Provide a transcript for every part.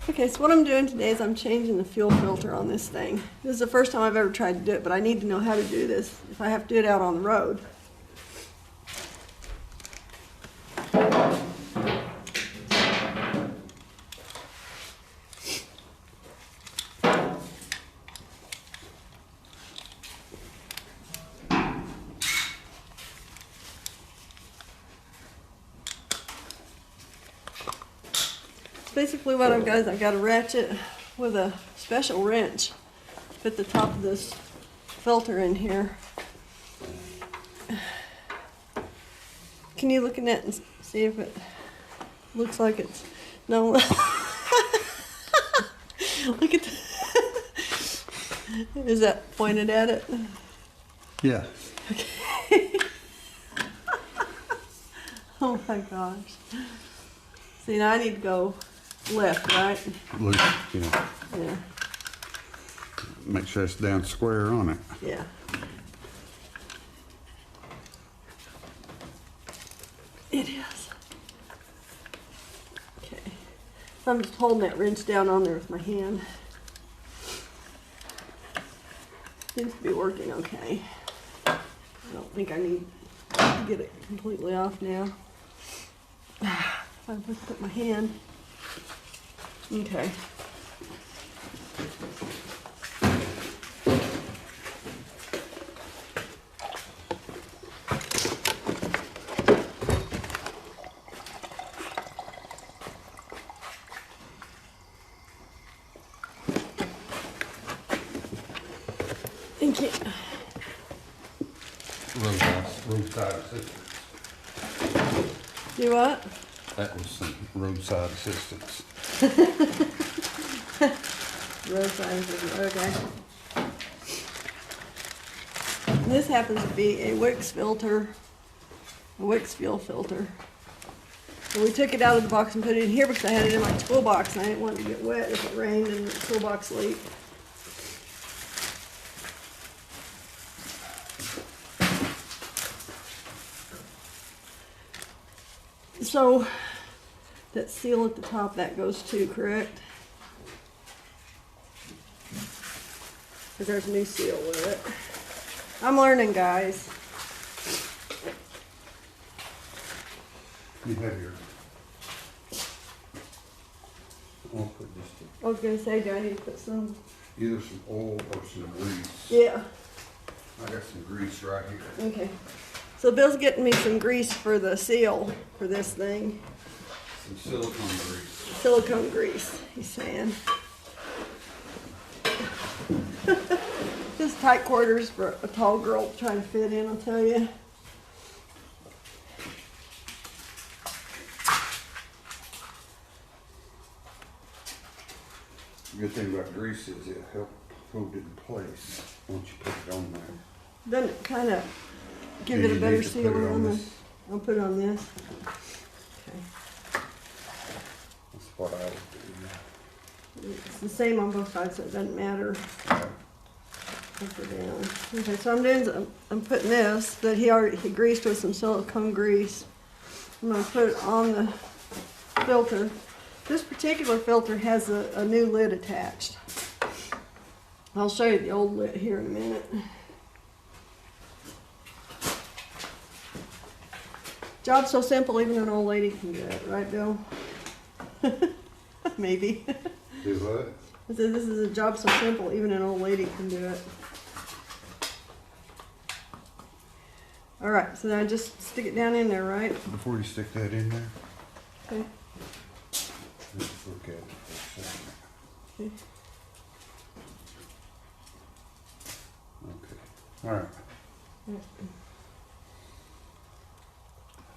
Okay, so what I'm doing today is I'm changing the fuel filter on this thing. This is the first time I've ever tried to do it, but I need to know how to do this if I have to do it out on the road. Basically what I've got is I've got a ratchet with a special wrench. Put the top of this filter in here. Can you look in it and see if it looks like it's, no. Look at the, is that pointed at it? Yeah. Okay. Oh my gosh. See, now I need to go left, right? Look, you know, Yeah. make sure it's down square on it. Yeah. It is. Okay. So I'm just holding that wrench down on there with my hand. Seems to be working okay. I don't think I need to get it completely off now. If I lift up my hand. Okay. Thank you. Roadside assistance. Do what? That was some roadside assistance. Roadside assistance, okay. This happens to be a Wix filter, a Wix fuel filter. And we took it out of the box and put it in here because I had it in my toolbox and I didn't want it to get wet if it rained and the toolbox leaked. So, that seal at the top, that goes too, correct? Because there's a new seal with it. I'm learning, guys. You have your. I'll put this I was going to say, do I need to put some? either some oil or some grease. Yeah, I got some grease right here. okay. So Bill's getting me some grease for the seal for this thing. Some silicone grease. Silicone grease, he's saying. This is tight quarters for a tall girl trying to fit in, I'll tell you. The good thing about grease is it'll help hold it in place once you put it on there. Doesn't it kind of give Yeah, it a you better need to put seal it on on the, this. I'll put it on this. Okay. That's what I would do. It's the same on both sides, so it doesn't matter Yeah. up or down. Okay, so I'm putting this that he greased with some silicone grease. I'm gonna put it on the filter. This particular filter has a new lid attached. I'll show you the old lid here in a minute. Job so simple, even an old lady can do it, right, Bill? Maybe. Do what? I said, this is a job so simple, even an old lady can do it. All right, so now just stick it down in there, right? Before you stick that in there, Okay. let's look at it for a second. Okay. Okay. All right.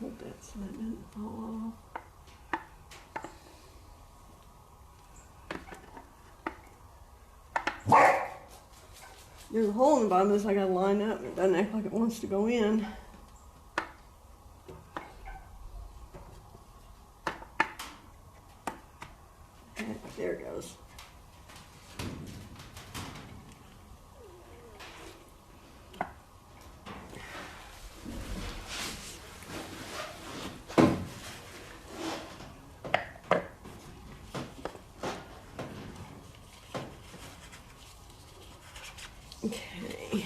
Hold that so that doesn't fall off. There's a hole in the bottom of this I gotta line up and it doesn't act like it wants to go in. Okay, there it goes. Okay.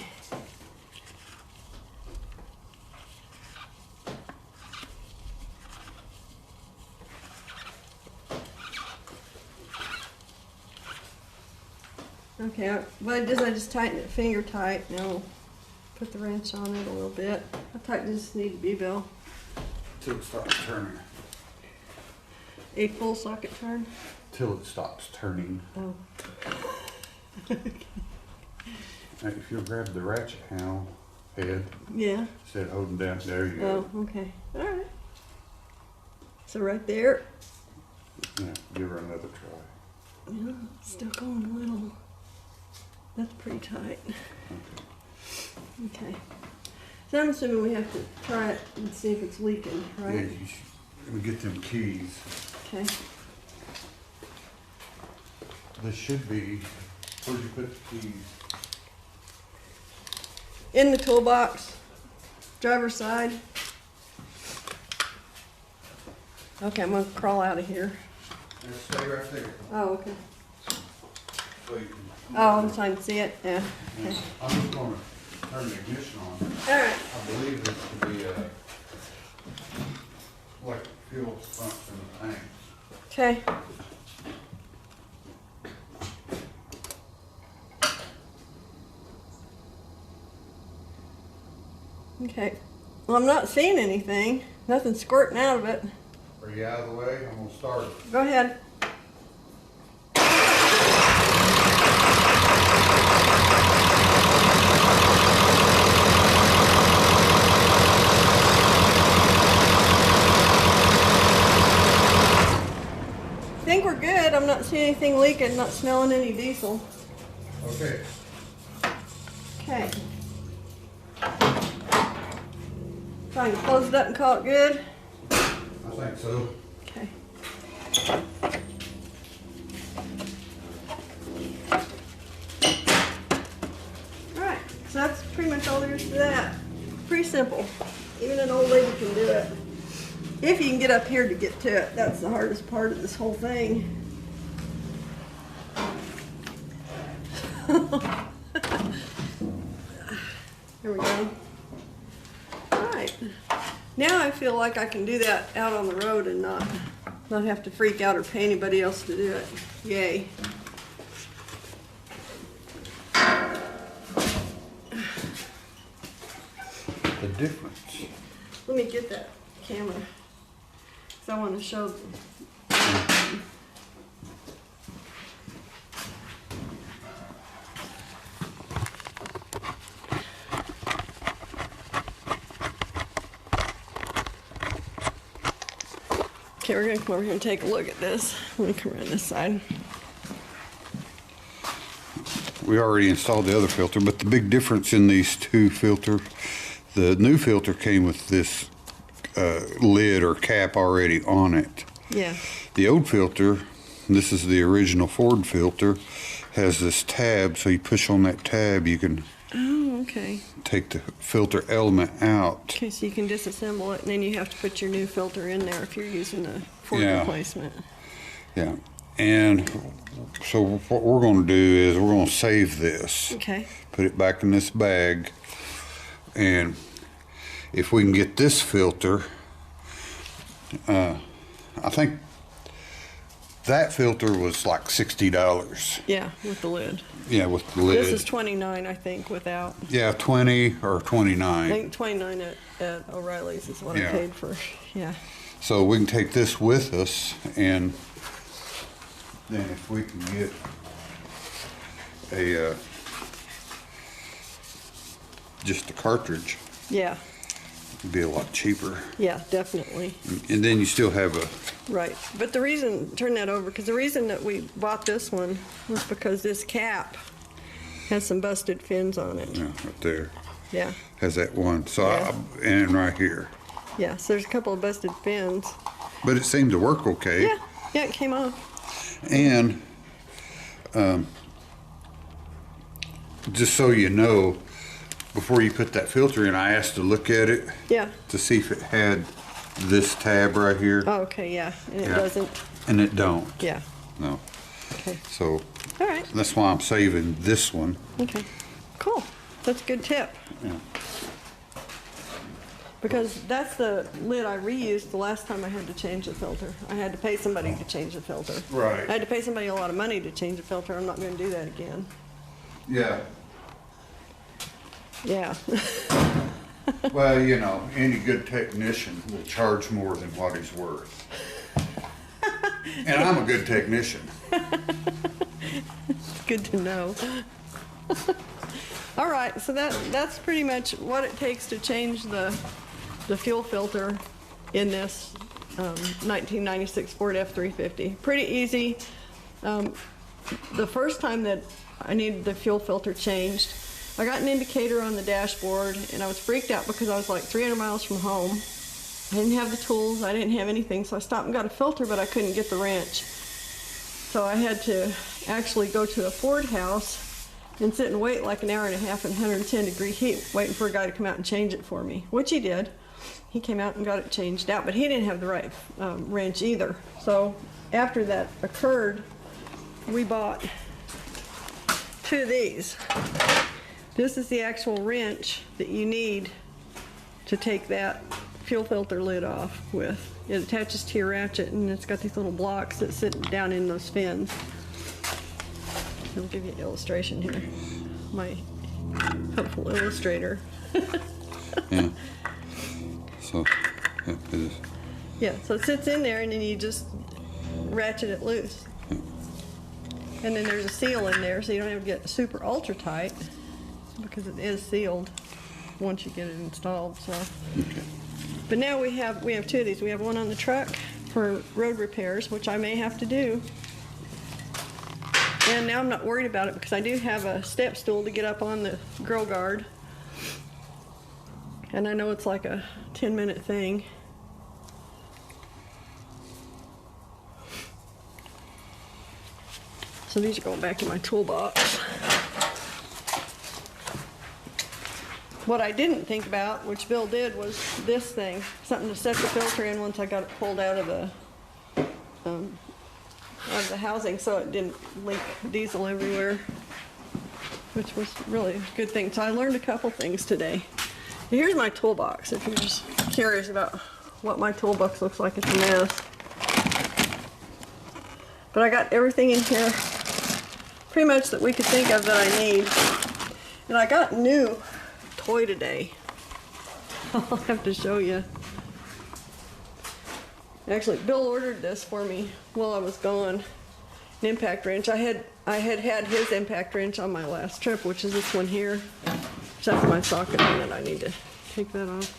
Okay, what I did is I just tightened it finger tight. Now put the wrench on it a little bit. How tight does this need to be, Bill? Till it stops turning. A full socket turn? Till it stops turning. Oh. If you'll grab the ratchet handle head, Yeah. instead of holding down, there you go. Oh, okay. All right. So right there. Yeah, give her another try. Yeah, still going a little. That's pretty tight. Okay. Okay. So I'm assuming we have to try it and see if it's leaking, Yeah, right? you should, let me get them keys. Okay. This should be, where'd you put the keys? In the toolbox, driver's side. Okay, I'm gonna crawl out of here. Stay right there. Oh, okay. So you can. Oh, I'm trying to see it. Yeah. Okay. I'm just gonna turn the ignition on. All right. I believe this to be like fuel pumps in the tank. Okay. Okay. Well, I'm not seeing anything. Nothing squirting out of it. Are you out of the way? I'm gonna start it. Go ahead. I think we're good. I'm not seeing anything leaking, not smelling any diesel. Okay. Okay. So I can close it up and call it good? I think so. Okay. Alright, so that's pretty much all there is to that. Pretty simple. Even an old lady can do it. If you can get up here to get to it, that's the hardest part of this whole thing. Here we go. Alright. Now I feel like I can do that out on the road and not have to freak out or pay anybody else to do it. Yay. The difference. Let me get that camera. Because I want to show them. Okay, we're going to come over here and take a look at this. Let me come around this side. We already installed the other filter, but the big difference in these two filters, the new filter came with this lid or cap already on it. Yeah. The old filter, this is the original Ford filter, has this tab, so you push on that tab, you can Oh, okay. take the filter element out. Okay, so you can disassemble it, and then you have to put your new filter in there if you're using the Ford Yeah. replacement. Yeah. And so what we're going to do is we're going to save this. Okay. Put it back in this bag. And if we can get this filter, I think that filter was like $60. Yeah, with the lid. Yeah, with the lid. This is $29, I think, without. Yeah, 20 or I 29. think $29 at O'Reilly's is what I Yeah. paid for. Yeah. So we can take this with us, and then if we can get a just a cartridge, Yeah. it'd be a lot cheaper. Yeah, definitely. And then you still have a, Right. But the reason, turn that over, because the reason that we bought this one was because this cap has some busted fins on it. yeah, right there, Yeah. has that one. So Yeah. and right here. Yeah, so there's a couple of busted fins. But it seemed to work okay. Yeah. Yeah, it came off. And just so you know, before you put that filter in, I asked to look at it Yeah. to see if it had this tab right here. Oh, okay, yeah. And it Yeah. doesn't. And it don't. Yeah. No. Okay. So All right. that's why I'm saving this one. Okay. Cool. That's a good tip. Yeah. Because that's the lid I reused the last time I had to change the filter. I had to pay somebody to change the filter. Right. I had to pay somebody a lot of money to change the filter. I'm not going to do that again. Yeah. Yeah. Well, you know, any good technician will charge more than what he's worth. And I'm a good technician. Good to know. All right, so that's pretty much what it takes to change the fuel filter in this 1996 Ford F-350. Pretty easy. The first time that I needed the fuel filter changed, I got an indicator on the dashboard, and I was freaked out because I was like 300 miles from home. I didn't have the tools, I didn't have anything, so I stopped and got a filter, but I couldn't get the wrench. So I had to actually go to a Ford house and sit and wait like an hour and a half in 110-degree heat, waiting for a guy to come out and change it for me, which he did. He came out and got it changed out, but he didn't have the right wrench either. So after that occurred, we bought 2 of these. This is the actual wrench that you need to take that fuel filter lid off with. It attaches to your ratchet, and it's got these little blocks that sit down in those fins. I'll give you an illustration here. My helpful illustrator. Yeah. So, yeah, it is. Yeah, so it sits in there, and then you just ratchet it loose. And then there's a seal in there, so you don't have to get super ultra tight, because it is sealed once you get it installed. So, Okay. but now we have 2 of these. We have one on the truck for road repairs, which I may have to do. And now I'm not worried about it because I do have a step stool to get up on the grill guard. And I know it's like a 10-minute thing. So these are going back in my toolbox. What I didn't think about, which Bill did, was this thing. Something to set the filter in once I got it pulled out of the housing so it didn't leak diesel everywhere, which was really a good thing. So I learned a couple things today. Here's my toolbox if you're just curious about what my toolbox looks like. It's a mess. But I got everything in here pretty much that we could think of that I need. And I got a new toy today. I'll have to show you. Actually, Bill ordered this for me while I was gone. An impact wrench. I had his impact wrench on my last trip, which is this one here. That's my socket, and then I need to take that off.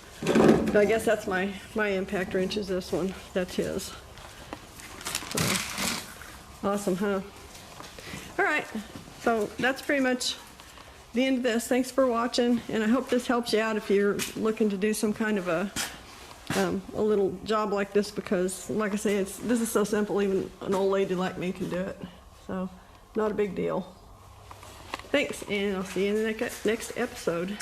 But I guess that's my impact wrench is this one. That's his. So, awesome, huh? All right, so that's pretty much the end of this. Thanks for watching, and I hope this helps you out if you're looking to do some kind of a little job like this, because like I say, this is so simple, even an old lady like me can do it. So, not a big deal. Thanks, and I'll see you in the next episode.